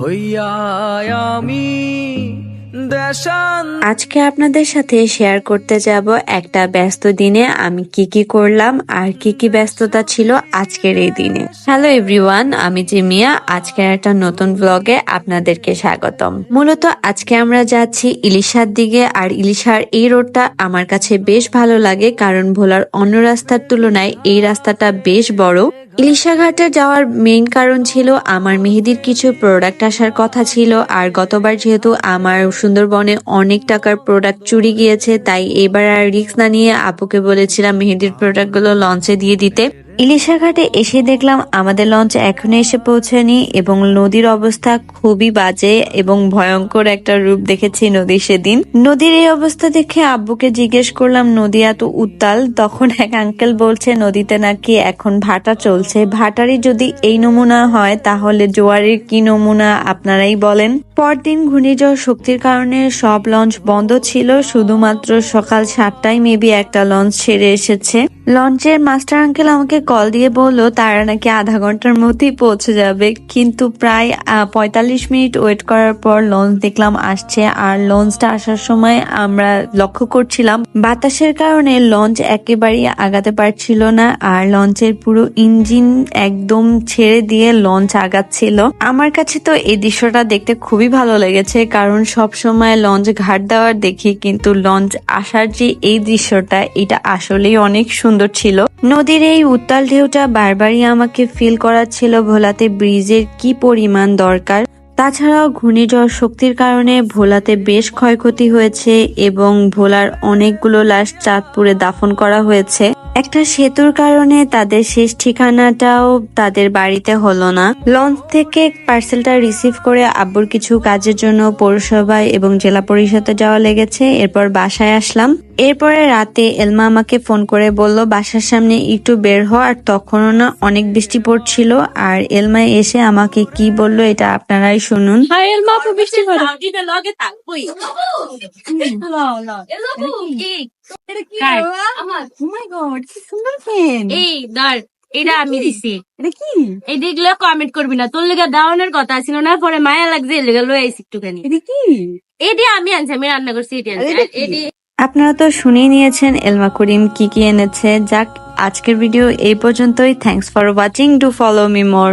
হইয়া আমি দেশান। আজকে আপনাদের সাথে শেয়ার করতে যাব একটা ব্যস্ত দিনে আমি কি কি করলাম আর কি কি ব্যস্ততা ছিল আজকের এই দিনে। হ্যালো এভরিওয়ান, আমি জিমিয়া। আজকের একটা নতুন ব্লগে আপনাদেরকে স্বাগতম। মূলত আজকে আমরা যাচ্ছি ইলিশার দিকে, আর ইলিশার এই রোডটা আমার কাছে বেশ ভালো লাগে কারণ ভোলার অন্য রাস্তার তুলনায় এই রাস্তাটা বেশ বড়। ইলিশা ঘাটে যাওয়ার মেইন কারণ ছিল আমার মেহেদির কিছু প্রোডাক্ট আসার কথা ছিল, আর গতবার যেহেতু আমার সুন্দরবনে অনেক টাকার প্রোডাক্ট চুরি গিয়েছে, তাই এবার আর রিস্ক না নিয়ে আপুকে বলেছিলাম মেহেদির প্রোডাক্টগুলো লঞ্চে দিয়ে দিতে। ইলিশা ঘাটে এসে দেখলাম আমাদের লঞ্চ এখনো এসে পৌঁছেনি এবং নদীর অবস্থা খুবই বাজে এবং ভয়ঙ্কর একটা রূপ দেখেছি নদী সেদিন। নদীর এই অবস্থা দেখে আব্বুকে জিজ্ঞেস করলাম নদী এত উত্তাল, তখন এক আঙ্কেল বলছে নদীতে নাকি এখন ভাটা চলছে। ভাটারই যদি এই নমুনা হয় তাহলে জোয়ারের কি নমুনা আপনারাই বলেন। পরদিন ঘূর্ণিঝড় শক্তির কারণে সব লঞ্চ বন্ধ ছিল, শুধুমাত্র সকাল 7টায় মেবি একটা লঞ্চ ছেড়ে এসেছে। লঞ্চের মাস্টার আঙ্কেল আমাকে কল দিয়ে বললো তারা নাকি আধা ঘন্টার মধ্যেই পৌঁছে যাবে, কিন্তু প্রায় 45 মিনিট ওয়েট করার পর লঞ্চ দেখলাম আসছে। আর লঞ্চটা আসার সময় আমরা লক্ষ্য করছিলাম বাতাসের কারণে লঞ্চ একেবারেই আগাতে পারছিল না, আর লঞ্চের পুরো ইঞ্জিন একদম ছেড়ে দিয়ে লঞ্চ আগাচ্ছিল। আমার কাছে তো এই দৃশ্যটা দেখতে খুবই ভালো লেগেছে, কারণ সব সময় লঞ্চ ঘাট দেওয়ার দেখি, কিন্তু লঞ্চ আসার যে এই দৃশ্যটা এটা আসলেই অনেক সুন্দর ছিল। নদীর এই উত্তাল ঢেউটা বারবারই আমাকে ফিল করাচ্ছিল ভোলাতে ব্রিজের কি পরিমাণ দরকার। তাছাড়াও ঘূর্ণিঝড় শক্তির কারণে ভোলাতে বেশ ক্ষয়ক্ষতি হয়েছে এবং ভোলার অনেকগুলো লাশ চাঁদপুরে দাফন করা হয়েছে। একটা সেতুর কারণে তাদের শেষ ঠিকানাটাও তাদের বাড়িতে হলো না। লঞ্চ থেকে পার্সেলটা রিসিভ করে আব্বুর কিছু কাজের জন্য পৌরসভায় এবং জেলা পরিষদে যাওয়া লেগেছে। এরপর বাসায় আসলাম। এরপরে রাতে এলমা আমাকে ফোন করে বলল বাসার সামনে একটু বের হ, আর তখনও না অনেক বৃষ্টি পড়ছিল। আর এলমা এসে আমাকে কি বলল এটা আপনারাই শুনুন। হাই এলমা, আপু বৃষ্টি পড়ে। এই ধর, এটা আমি দিছি। এই দেখলে কমেন্ট করবি না, তোর লেগে দাওয়ানোর কথা ছিল না, পরে মায়া লাগছে এর লেগে লয়ে আইছি একটুখানি। এটি আমি আনছি, আমি রান্না করছি। এটি আনছি। এটি আপনারা তো শুনেই নিয়েছেন এলমা করিম কি কি এনেছে। যাক, আজকের ভিডিও এই পর্যন্তই। Thanks for watching. Do follow me more.